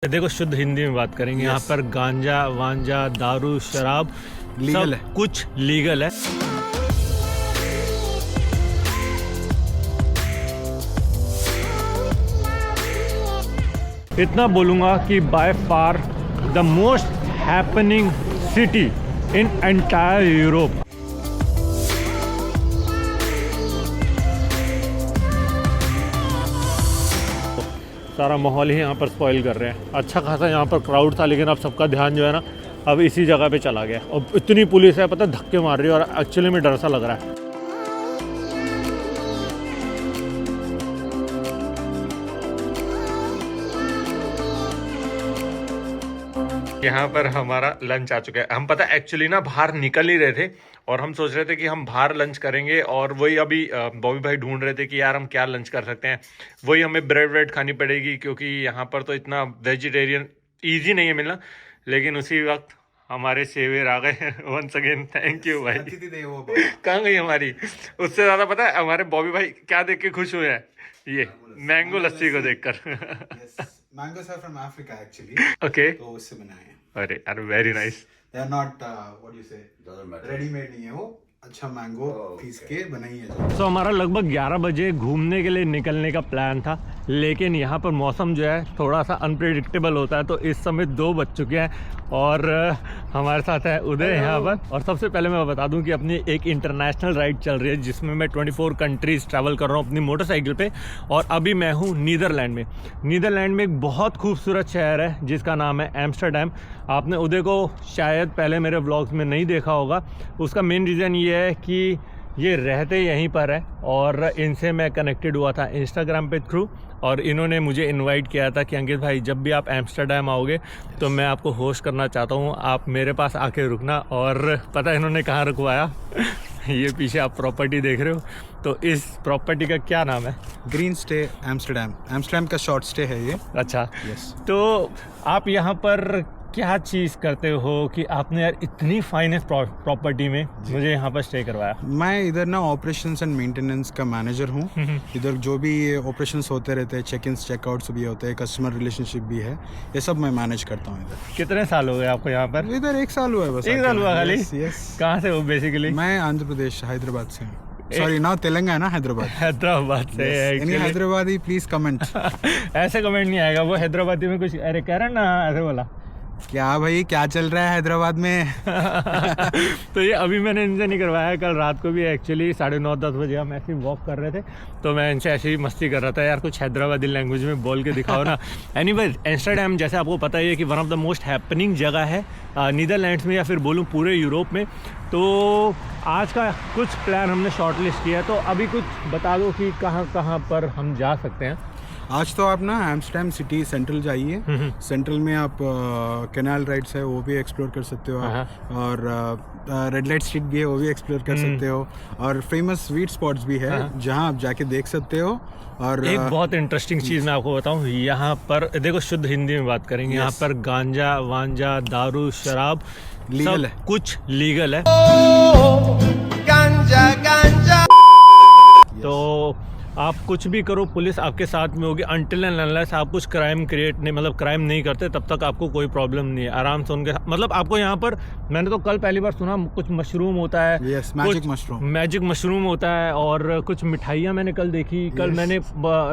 देखो शुद्ध हिंदी में बात करेंगे। यहाँ पर गांजा वांजा दारू शराब लीगल सब कुछ लीगल है। इतना बोलूँगा कि by far the most happening city in entire Europe. सारा माहौल ही यहाँ पर स्पॉइल कर रहे हैं। अच्छा खासा यहाँ पर क्राउड था, लेकिन अब सबका ध्यान जो है ना अब इसी जगह पे चला गया। अब इतनी पुलिस है, पता धक्के मार रही है और एक्चुअली में डर सा लग रहा है। यहाँ पर हमारा लंच आ चुका है। हम पता एक्चुअली ना बाहर निकल ही रहे थे और हम सोच रहे थे कि हम बाहर लंच करेंगे, और वही अभी बॉबी भाई ढूंढ रहे थे कि यार हम क्या लंच कर सकते हैं। वही हमें ब्रेड व्रेड खानी पड़ेगी, क्योंकि यहाँ पर तो इतना वेजिटेरियन ईजी नहीं है मिलना। लेकिन उसी वक्त हमारे सेवियर आ गए। वंस अगेन थैंक यू भाई। कहाँ गई हमारी? उससे ज़्यादा पता है हमारे बॉबी भाई क्या देख के खुश हुए हैं, ये मैंगो लस्सी को देखकर। Mangoes are from Africa actually. Okay. तो उससे बनाए हैं। अरे अरे very nice. They are not what do you say? Ready-made नहीं है वो, अच्छा मैंगो पीस के बनाई है। तो हमारा लगभग 11 बजे घूमने के लिए निकलने का प्लान था, लेकिन यहाँ पर मौसम जो है थोड़ा सा अनप्रेडिक्टेबल होता है। तो इस समय 2 बज चुके हैं और हमारे साथ है उदय यहाँ पर। और सबसे पहले मैं बता दूं कि अपनी एक इंटरनेशनल राइड चल रही है, जिसमें मैं 24 कंट्रीज ट्रैवल कर रहा हूँ अपनी मोटरसाइकिल पे। और अभी मैं हूँ नीदरलैंड में। नीदरलैंड में एक बहुत खूबसूरत शहर है जिसका नाम है एम्स्टर्डम। आपने उदय को शायद पहले मेरे व्लॉग्स में नहीं देखा होगा। उसका मेन रीज़न ये है कि ये रहते यहीं पर है और इनसे मैं कनेक्टेड हुआ था इंस्टाग्राम पे थ्रू। और इन्होंने मुझे इनवाइट किया था कि अंकित भाई जब भी आप एम्स्टर्डम आओगे तो मैं आपको होस्ट करना चाहता हूँ, आप मेरे पास आके रुकना। और पता है इन्होंने कहाँ रुकवाया? ये पीछे आप प्रॉपर्टी देख रहे हो, तो इस प्रॉपर्टी का क्या नाम है? Green stay Amsterdam. एम्स्टर्डम का शॉर्ट स्टे है ये। अच्छा यस। तो आप यहाँ पर क्या चीज़ करते हो कि आपने यार इतनी फाइनेस्ट प्रॉपर्टी में मुझे यहाँ पर स्टे करवाया? मैं इधर ना ऑपरेशंस एंड मेंटेनेंस का मैनेजर हूँ। इधर जो भी ऑपरेशंस होते रहते हैं, चेक इन्स चेकआउट्स भी होते हैं, कस्टमर रिलेशनशिप भी है, ये सब मैं मैनेज करता हूँ इधर। कितने साल हो गए आपको यहाँ पर? इधर 1 साल हुआ है बस। 1 साल हुआ खाली? यस। कहाँ से हो बेसिकली? मैं आंध्र प्रदेश हैदराबाद से हूँ। सॉरी ना, तेलंगाना हैदराबाद। हैदराबाद से एनी हैदराबादी प्लीज कमेंट। ऐसे कमेंट नहीं आएगा, वो हैदराबादी में कुछ अरे कह रहा ना, ऐसे बोला क्या भाई क्या चल रहा है हैदराबाद में? तो ये अभी मैंने इनसे नहीं करवाया। कल रात को भी एक्चुअली 9:30-10 बजे हम ऐसे वॉक कर रहे थे, तो मैं इनसे ऐसे ही मस्ती कर रहा था, यार कुछ हैदराबादी लैंग्वेज में बोल के दिखाओ ना। एनीवेज एम्स्टर्डम जैसे आपको पता ही है कि one of the most happening जगह है नीदरलैंड्स में, या फिर बोलूँ पूरे यूरोप में। तो आज का कुछ प्लान हमने शॉर्ट लिस्ट किया, तो अभी कुछ बता दो कि कहाँ पर हम जा सकते हैं। आज तो आप ना एम्स्टर्डम सिटी सेंट्रल जाइए। सेंट्रल में आप कैनाल राइड्स है वो भी एक्सप्लोर कर सकते हो आप, और रेड लाइट स्ट्रीट भी है वो भी एक्सप्लोर कर सकते हो, और फेमस स्वीट स्पॉट्स भी है जहां आप जाके देख सकते हो। और एक बहुत इंटरेस्टिंग चीज़ मैं आपको बताऊं, यहाँ पर देखो शुद्ध हिंदी में बात करेंगे। यहाँ पर गांजा वांजा दारू शराब लीगल सब है, कुछ लीगल है। गांजा तो आप कुछ भी करो पुलिस आपके साथ में होगी। अनटिल एंड अनलेस आप कुछ क्राइम क्रिएट नहीं, मतलब क्राइम नहीं करते, तब तक आपको कोई प्रॉब्लम नहीं है। आराम से उनके मतलब आपको यहाँ पर, मैंने तो कल पहली बार सुना कुछ मशरूम होता है। यस, मैजिक मशरूम होता है, और कुछ मिठाइयाँ मैंने कल देखी। कल मैंने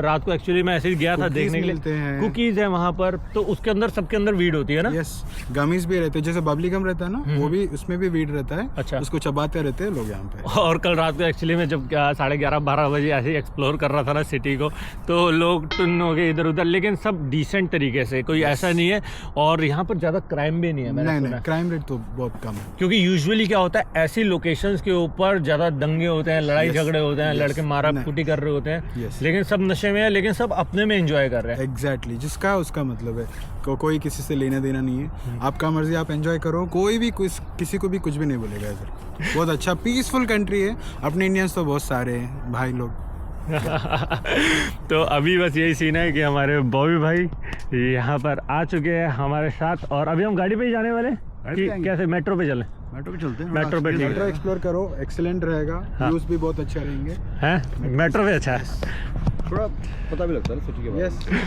रात को एक्चुअली मैं ऐसे ही गया था देखने के लिए, कुकीज है वहाँ पर, तो उसके अंदर सबके अंदर वीड होती है ना? यस, गमीज भी रहते हैं, जैसे बबली गम रहता है ना, वो भी उसमें भी वीड रहता है। अच्छा, उसको चबाते रहते हैं लोग यहाँ पे। और कल रात को एक्चुअली मैं जब 11:30-12 बजे ऐसे ही एक्सप्लोर कर रहा था ना सिटी को, तो लोग टुन हो गए इधर उधर, लेकिन सब डिसेंट तरीके से, कोई ऐसा नहीं है। और यहाँ पर ज्यादा क्राइम भी नहीं है, मैंने सुना। क्राइम रेट तो बहुत कम है, क्योंकि यूजुअली क्या होता है ऐसी लोकेशंस के ऊपर ज्यादा दंगे होते हैं, लड़ाई झगड़े होते हैं, लड़के मारा कुटी कर रहे होते हैं, लेकिन सब नशे में है, लेकिन सब अपने में एंजॉय कर रहे हैं। एग्जैक्टली, जिसका उसका मतलब है, कोई किसी से लेना देना नहीं है। आपका मर्जी, आप एंजॉय करो, कोई भी किसी को भी कुछ भी नहीं बोलेगा इधर। बहुत अच्छा पीसफुल कंट्री है। अपने इंडियंस तो बहुत सारे हैं भाई लोग। तो अभी बस यही सीन है कि हमारे बॉबी भाई यहाँ पर आ चुके हैं हमारे साथ, और अभी हम गाड़ी पे ही जाने वाले कि कैसे मेट्रो पे चलें? मेट्रो पे चलते हैं। मेट्रो पे मेट्रो एक्सप्लोर करो, एक्सीलेंट रहेगा। व्यूज भी बहुत अच्छे रहेंगे। हैं मेट्रो पे अच्छा है, थोड़ा पता भी लगता है सिटी के बारे में।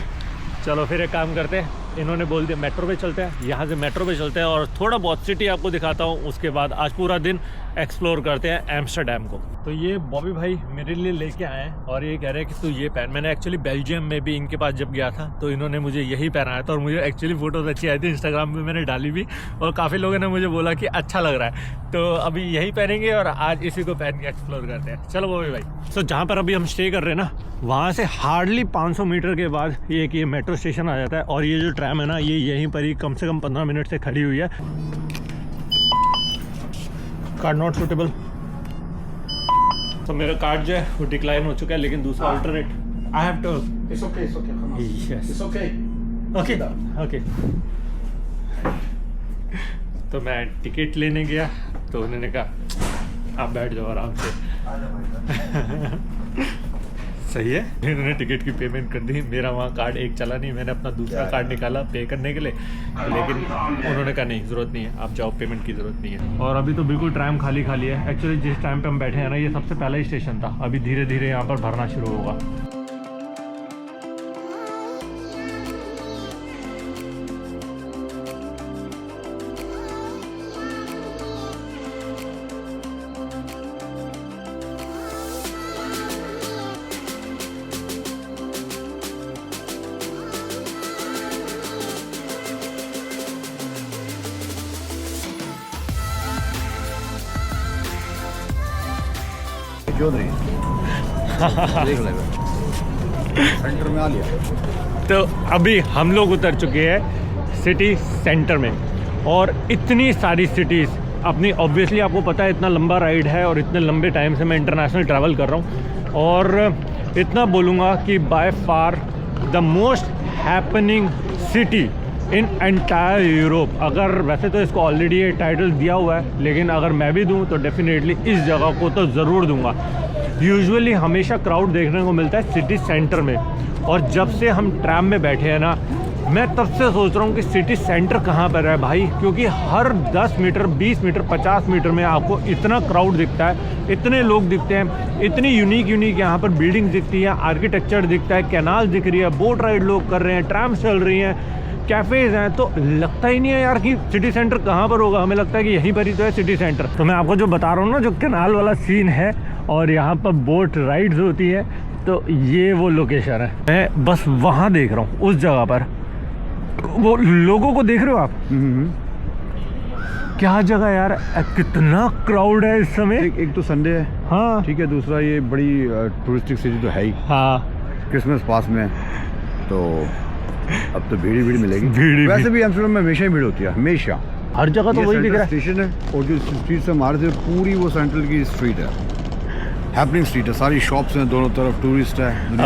चलो फिर एक काम करते हैं, इन्होंने बोल दिया मेट्रो पे चलते हैं, यहाँ से मेट्रो पे चलते हैं और थोड़ा बहुत सिटी आपको दिखाता हूँ। उसके बाद आज पूरा दिन एक्सप्लोर करते हैं एम्स्टर्डम को। तो ये बॉबी भाई मेरे लिए लेके आए हैं और ये कह रहे हैं कि तू ये पहन। मैंने एक्चुअली बेल्जियम में भी इनके पास जब गया था तो इन्होंने मुझे यही पहनाया था और मुझे एक्चुअली फ़ोटोज़ अच्छी आई थी, इंस्टाग्राम पे मैंने डाली भी और काफ़ी लोगों ने मुझे बोला कि अच्छा लग रहा है। तो अभी यही पहनेंगे और आज इसी को पहन के एक्सप्लोर करते हैं। चलो बॉबी भाई। तो जहाँ पर अभी हम स्टे कर रहे हैं ना, वहाँ से हार्डली 500 मीटर के बाद ये मेट्रो स्टेशन आ जाता है और ये जो ट्रैम है ना ये यहीं पर ही कम से कम 15 मिनट से खड़ी हुई है। Card not suitable. तो मेरा कार्ड जो है वो डिक्लाइन हो चुका है, लेकिन दूसरा alternate I have to. It's okay, come on. Yes. It's okay. Okay. तो मैं टिकट लेने गया तो उन्होंने कहा आप बैठ जाओ आराम से। सही है, इन्होंने टिकट की पेमेंट कर दी। मेरा वहाँ कार्ड एक चला नहीं, मैंने अपना दूसरा कार्ड निकाला पे करने के लिए, लेकिन उन्होंने कहा नहीं ज़रूरत नहीं है, आप जाओ, पेमेंट की ज़रूरत नहीं है। और अभी तो बिल्कुल ट्रैम खाली है। एक्चुअली जिस टाइम पे हम बैठे हैं ना ये सबसे पहला ही स्टेशन था। अभी धीरे धीरे यहाँ पर भरना शुरू होगा। चौधरी देख ले सेंटर में आ लिया। तो अभी हम लोग उतर चुके हैं सिटी सेंटर में और इतनी सारी सिटीज़ अपनी, ऑब्वियसली आपको पता है इतना लंबा राइड है और इतने लंबे टाइम से मैं इंटरनेशनल ट्रैवल कर रहा हूँ और इतना बोलूँगा कि by far the most happening city in entire Europe. अगर वैसे तो इसको ऑलरेडी ये टाइटल दिया हुआ है, लेकिन अगर मैं भी दूं तो डेफिनेटली इस जगह को तो ज़रूर दूंगा। यूजुअली हमेशा क्राउड देखने को मिलता है सिटी सेंटर में, और जब से हम ट्रैम में बैठे हैं ना मैं तब से सोच रहा हूँ कि सिटी सेंटर कहाँ पर है भाई, क्योंकि हर 10 मीटर 20 मीटर 50 मीटर में आपको इतना क्राउड दिखता है, इतने लोग दिखते हैं, इतनी यूनिक यहाँ पर बिल्डिंग दिखती है, आर्किटेक्चर दिखता है, कैनाल दिख रही है, बोट राइड लोग कर रहे हैं, ट्रैम्स चल रही हैं, कैफ़ेज़ हैं। तो लगता ही नहीं है यार कि सिटी सेंटर कहाँ पर होगा, हमें लगता है कि यहीं पर ही तो है सिटी सेंटर। तो मैं आपको जो बता रहा हूँ ना, जो कैनाल वाला सीन है और यहाँ पर बोट राइड्स होती है, तो ये वो लोकेशन है। मैं बस वहाँ देख रहा हूँ, उस जगह पर वो लोगों को देख रहे हो आप। क्या जगह यार, कितना क्राउड है इस समय। एक तो संडे है, हाँ ठीक है, दूसरा ये बड़ी टूरिस्टिक सिटी तो है ही, हाँ क्रिसमस पास में, तो अब तो भीड़ मिलेगी। वैसे भी एम्स्टर्डम में हमेशा ही भीड़ होती है, हमेशा हर जगह। तो वही दिख रहा है, स्टेशन है और जो स्ट्रीट से हमारे से पूरी वो सेंट्रल की स्ट्रीट है, हैपनिंग स्ट्रीट है, सारी शॉप्स हैं दोनों तरफ, टूरिस्ट है।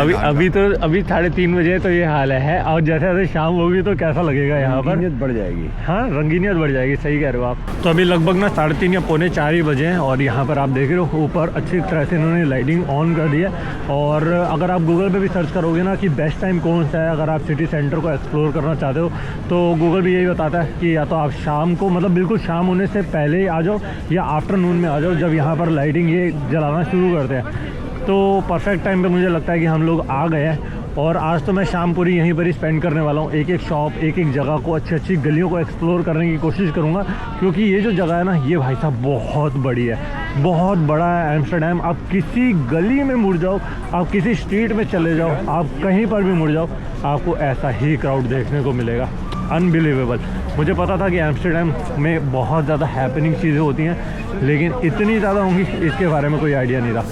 अभी 3:30 बजे तो ये हाल है, और जैसे जैसे शाम होगी तो कैसा लगेगा यहाँ पर, रंगीनियत बढ़ जाएगी। हाँ रंगीनियत बढ़ जाएगी, सही कह रहे हो आप। तो अभी लगभग ना 3:30 या 3:45 बजे हैं और यहाँ पर आप देख रहे हो ऊपर अच्छी तरह से इन्होंने लाइटिंग ऑन कर दी है। और अगर आप गूगल पे भी सर्च करोगे ना कि बेस्ट टाइम कौन सा है अगर आप सिटी सेंटर को एक्सप्लोर करना चाहते हो, तो गूगल भी यही बताता है कि या तो आप शाम को, मतलब बिल्कुल शाम होने से पहले ही आ जाओ, या आफ्टरनून में आ जाओ, जब यहाँ पर लाइटिंग ये जलाना शुरू करते हैं। तो परफेक्ट टाइम पे मुझे लगता है कि हम लोग आ गए हैं। और आज तो मैं शाम पूरी यहीं पर ही स्पेंड करने वाला हूँ, एक शॉप, एक जगह को, अच्छी गलियों को एक्सप्लोर करने की कोशिश करूँगा, क्योंकि ये जो जगह है ना ये भाई साहब बहुत बड़ी है, बहुत बड़ा है एम्स्टर्डम। आप किसी गली में मुड़ जाओ, आप किसी स्ट्रीट में चले जाओ, आप कहीं पर भी मुड़ जाओ, आपको ऐसा ही क्राउड देखने को मिलेगा। अनबिलीवेबल। मुझे पता था कि एम्स्टर्डम में बहुत ज़्यादा हैपनिंग चीज़ें होती हैं, लेकिन इतनी ज़्यादा होंगी इसके बारे में कोई आइडिया नहीं था।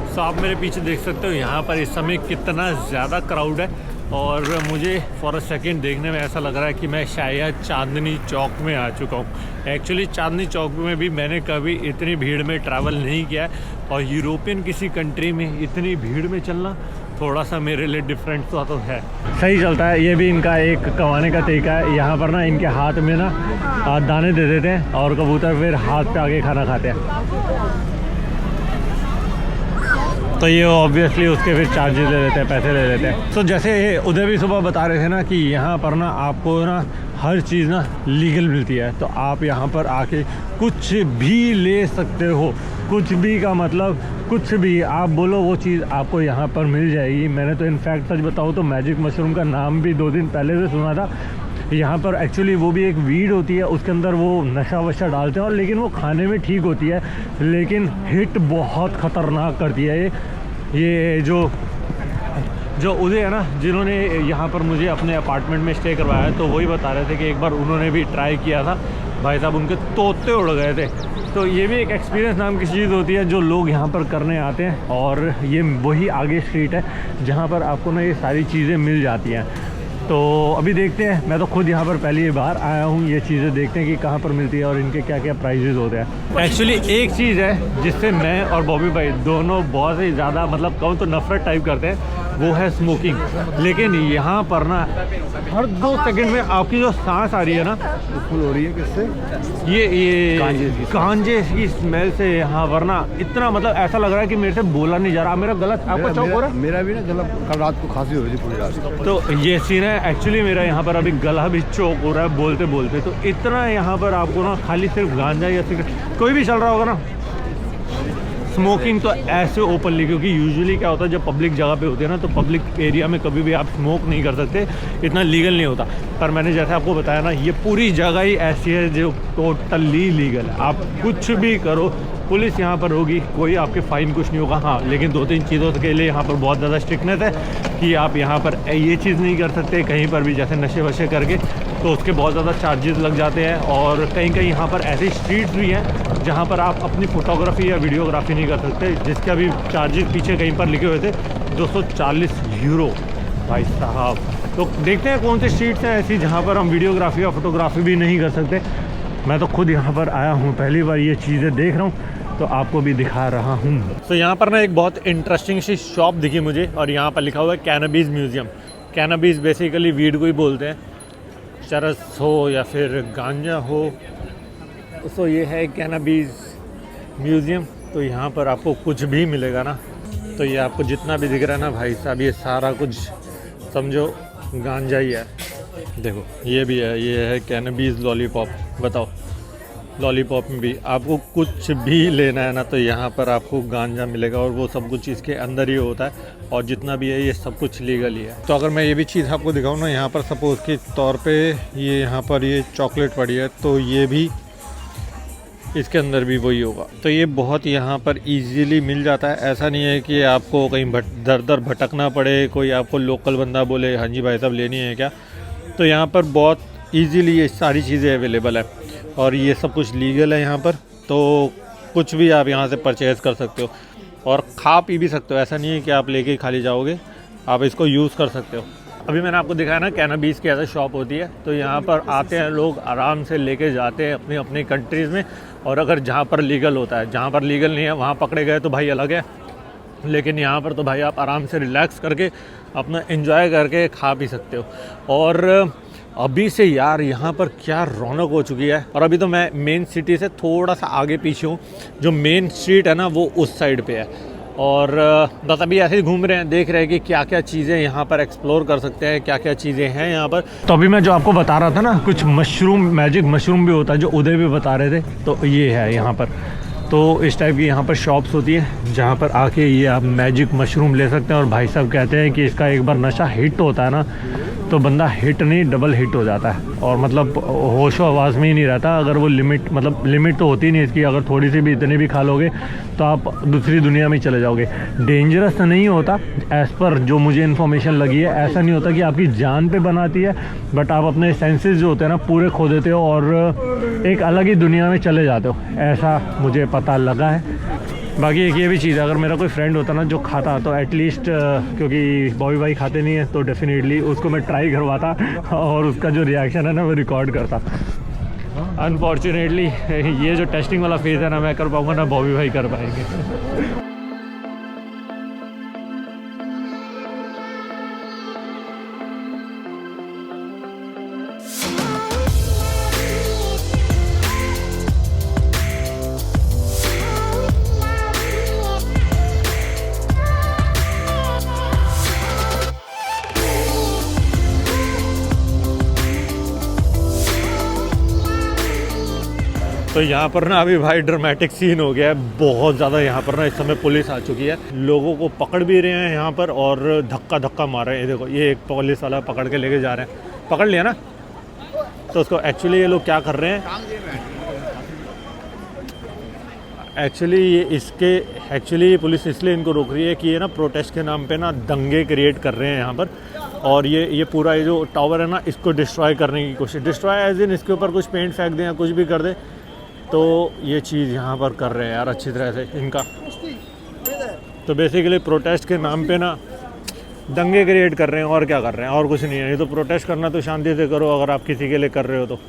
तो आप मेरे पीछे देख सकते हो यहाँ पर इस समय कितना ज़्यादा क्राउड है, और मुझे फॉर अ सेकेंड देखने में ऐसा लग रहा है कि मैं शायद चांदनी चौक में आ चुका हूँ। एक्चुअली चांदनी चौक में भी मैंने कभी इतनी भीड़ में ट्रैवल नहीं किया है, और यूरोपियन किसी कंट्री में इतनी भीड़ में चलना थोड़ा सा मेरे लिए डिफरेंट तो है। सही चलता है, ये भी इनका एक कमाने का तरीका है। यहाँ पर ना इनके हाथ में ना दाने दे देते हैं और कबूतर फिर हाथ पे आके खाना खाते हैं। तो ये ऑब्वियसली उसके फिर चार्जेस ले लेते हैं, पैसे ले लेते हैं। तो जैसे उदय भी सुबह बता रहे थे ना कि यहाँ पर ना आपको ना हर चीज़ ना लीगल मिलती है, तो आप यहाँ पर आके कुछ भी ले सकते हो। कुछ भी का मतलब कुछ भी आप बोलो वो चीज़ आपको यहाँ पर मिल जाएगी। मैंने तो इनफैक्ट सच बताऊँ तो मैजिक मशरूम का नाम भी 2 दिन पहले से सुना था। यहाँ पर एक्चुअली वो भी एक वीड होती है, उसके अंदर वो नशा वशा डालते हैं और लेकिन वो खाने में ठीक होती है, लेकिन हिट बहुत ख़तरनाक करती है। ये जो उदय है ना, जिन्होंने यहाँ पर मुझे अपने अपार्टमेंट में स्टे करवाया है, तो वही बता रहे थे कि एक बार उन्होंने भी ट्राई किया था। भाई साहब उनके तोते उड़ गए थे। तो ये भी एक एक्सपीरियंस नाम की चीज़ होती है जो लोग यहाँ पर करने आते हैं। और ये वही आगे स्ट्रीट है जहाँ पर आपको ना ये सारी चीज़ें मिल जाती हैं। तो अभी देखते हैं, मैं तो खुद यहाँ पर पहली बार आया हूँ, ये चीज़ें देखते हैं कि कहाँ पर मिलती है और इनके क्या क्या प्राइजेज़ होते हैं। एक्चुअली एक चीज़ है जिससे मैं और बॉबी भाई दोनों बहुत ही ज़्यादा मतलब कहूँ तो नफरत टाइप करते हैं, वो है स्मोकिंग। लेकिन यहाँ पर ना हर 2 सेकंड में आपकी जो सांस आ रही है ना, फुल हो रही है किससे? ये गांजे की स्मेल से यहाँ पर ना इतना मतलब ऐसा लग रहा है कि मेरे से बोला नहीं जा रहा। मेरा गला आपको चौक हो रहा है? मेरा भी ना गला कल रात को खांसी हो रही थी पूरी रात। तो ये सीन है एक्चुअली मेरा यहाँ पर अभी गला भी चौक हो रहा है बोलते बोलते। तो इतना यहाँ पर आपको ना खाली सिर्फ गांजा या सिगरेट कोई भी चल रहा होगा ना, स्मोकिंग तो ऐसे ओपनली, क्योंकि यूजुअली क्या होता है जब पब्लिक जगह पे होते हैं ना, तो पब्लिक एरिया में कभी भी आप स्मोक नहीं कर सकते, इतना लीगल नहीं होता। पर मैंने जैसे आपको बताया ना, ये पूरी जगह ही ऐसी है जो टोटली लीगल है। आप कुछ भी करो, पुलिस यहाँ पर होगी, कोई आपके फ़ाइन कुछ नहीं होगा। हाँ, लेकिन 2-3 चीज़ों के लिए यहाँ पर बहुत ज़्यादा स्ट्रिक्टनेस है कि आप यहाँ पर ये चीज़ नहीं कर सकते कहीं पर भी, जैसे नशे वशे करके, तो उसके बहुत ज़्यादा चार्जेस लग जाते हैं। और कहीं कहीं यहाँ पर ऐसी स्ट्रीट्स भी हैं जहाँ पर आप अपनी फ़ोटोग्राफी या वीडियोग्राफी नहीं कर सकते, जिसके अभी चार्जेस पीछे कहीं पर लिखे हुए थे 240 यूरो भाई साहब। तो देखते हैं कौन सी स्ट्रीट्स हैं ऐसी जहाँ पर हम वीडियोग्राफी या फोटोग्राफी भी नहीं कर सकते। मैं तो खुद यहाँ पर आया हूँ, पहली बार ये चीज़ें देख रहा हूँ, तो आपको भी दिखा रहा हूँ। तो यहाँ पर ना एक बहुत इंटरेस्टिंग सी शॉप दिखी मुझे, और यहाँ पर लिखा हुआ है cannabis museum. Cannabis basically weed को ही बोलते हैं, चरस हो या फिर गांजा हो। तो ये है कैनबीज म्यूज़ियम। तो यहाँ पर आपको कुछ भी मिलेगा ना, तो ये आपको जितना भी दिख रहा है ना भाई साहब, ये सारा कुछ समझो गांजा ही है। देखो ये भी है, ये है कैनबीज लॉलीपॉप। बताओ, लॉलीपॉप में भी आपको कुछ भी लेना है ना, तो यहाँ पर आपको गांजा मिलेगा, और वो सब कुछ इसके अंदर ही होता है, और जितना भी है ये सब कुछ लीगल ही है। तो अगर मैं ये भी चीज़ आपको दिखाऊँ ना, यहाँ पर सपोज़ के तौर पे ये यहाँ पर ये चॉकलेट पड़ी है, तो ये भी इसके अंदर भी वही होगा। तो ये बहुत यहाँ पर इजीली मिल जाता है। ऐसा नहीं है कि आपको कहीं दर दर भटकना पड़े, कोई आपको लोकल बंदा बोले हाँ जी भाई साहब लेनी है क्या। तो यहाँ पर बहुत इजीली ये सारी चीज़ें अवेलेबल है, और ये सब कुछ लीगल है यहाँ पर। तो कुछ भी आप यहाँ से परचेज़ कर सकते हो और खा पी भी सकते हो। ऐसा नहीं है कि आप लेके खाली जाओगे, आप इसको यूज़ कर सकते हो। अभी मैंने आपको दिखाया ना कैनबीज की ऐसा शॉप होती है, तो यहाँ पर आते हैं लोग, आराम से लेके जाते हैं अपनी अपनी कंट्रीज़ में। और अगर जहाँ पर लीगल होता है, जहाँ पर लीगल नहीं है वहाँ पकड़े गए तो भाई अलग है, लेकिन यहाँ पर तो भाई आप आराम से रिलैक्स करके अपना एंजॉय करके खा पी सकते हो। और अभी से यार यहाँ पर क्या रौनक हो चुकी है। और अभी तो मैं मेन सिटी से थोड़ा सा आगे पीछे हूँ, जो मेन स्ट्रीट है ना वो उस साइड पे है। और बस अभी ऐसे ही घूम रहे हैं, देख रहे हैं कि क्या क्या चीज़ें यहाँ पर एक्सप्लोर कर सकते हैं, क्या क्या चीज़ें हैं यहाँ पर। तो अभी मैं जो आपको बता रहा था ना, कुछ मशरूम, मैजिक मशरूम भी होता है, जो उदय भी बता रहे थे, तो ये है यहाँ पर। तो इस टाइप की यहाँ पर शॉप्स होती हैं जहाँ पर आके ये आप मैजिक मशरूम ले सकते हैं। और भाई साहब कहते हैं कि इसका एक बार नशा हिट होता है ना, तो बंदा हिट नहीं डबल हिट हो जाता है, और मतलब होशो आवाज़ में ही नहीं रहता। अगर वो लिमिट, मतलब लिमिट तो होती नहीं इसकी, अगर थोड़ी सी भी इतनी भी खा लोगे तो आप दूसरी दुनिया में चले जाओगे। डेंजरस तो नहीं होता, एज़ पर जो मुझे इन्फॉर्मेशन लगी है, ऐसा नहीं होता कि आपकी जान पे बनाती है, बट आप अपने सेंसेस जो होते हैं ना पूरे खो देते हो और एक अलग ही दुनिया में चले जाते हो, ऐसा मुझे पता लगा है। बाकी एक ये भी चीज़ है, अगर मेरा कोई फ्रेंड होता ना जो खाता, तो एटलीस्ट क्योंकि बॉबी भाई खाते नहीं है, तो डेफिनेटली उसको मैं ट्राई करवाता और उसका जो रिएक्शन है ना वो रिकॉर्ड करता। अनफॉर्चुनेटली ये जो टेस्टिंग वाला फेज़ है ना मैं कर पाऊँगा ना, बॉबी भाई कर पाएंगे। तो यहाँ पर ना अभी भाई ड्रामेटिक सीन हो गया है बहुत ज़्यादा। यहाँ पर ना इस समय पुलिस आ चुकी है, लोगों को पकड़ भी रहे हैं यहाँ पर और धक्का मार रहे हैं। देखो ये एक पुलिस वाला पकड़ के लेके जा रहे हैं, पकड़ लिया ना। तो उसको एक्चुअली ये लोग क्या कर रहे हैं, एक्चुअली पुलिस इसलिए इनको रोक रही है कि ये ना प्रोटेस्ट के नाम पे ना दंगे क्रिएट कर रहे हैं यहाँ पर। और ये पूरा ये जो टावर है ना इसको डिस्ट्रॉय करने की कोशिश, डिस्ट्रॉय एज इन इसके ऊपर कुछ पेंट फेंक दें या कुछ भी कर दे, तो ये चीज़ यहाँ पर कर रहे हैं यार अच्छी तरह से इनका। तो बेसिकली प्रोटेस्ट के नाम पे ना दंगे क्रिएट कर रहे हैं और क्या कर रहे हैं, और कुछ नहीं है। ये तो प्रोटेस्ट करना तो शांति से करो, अगर आप किसी के लिए कर रहे हो तो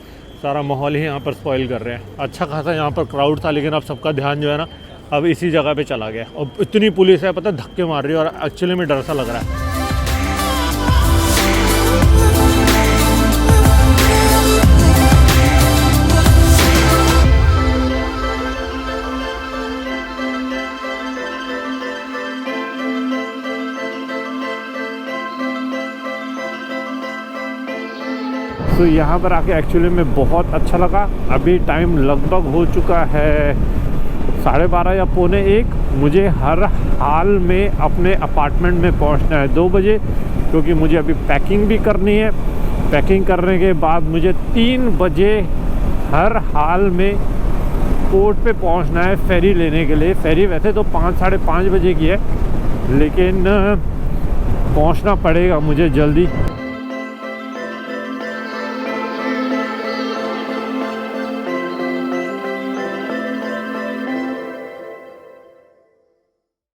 सारा माहौल ही यहाँ पर स्पॉइल कर रहे हैं। अच्छा खासा यहाँ पर क्राउड था, लेकिन अब सबका ध्यान जो है ना अब इसी जगह पे चला गया। और इतनी पुलिस है पता, धक्के मार रही है और एक्चुअली में डर सा लग रहा है। तो यहाँ पर आके एक्चुअली में बहुत अच्छा लगा। अभी टाइम लगभग हो चुका है 12:30 या 12:45। मुझे हर हाल में अपने अपार्टमेंट में पहुँचना है 2 बजे, क्योंकि मुझे अभी पैकिंग भी करनी है। पैकिंग करने के बाद मुझे 3 बजे हर हाल में पोर्ट पे पहुँचना है फेरी लेने के लिए। फेरी वैसे तो 5 साढ़े 5 बजे की है, लेकिन पहुँचना पड़ेगा मुझे जल्दी।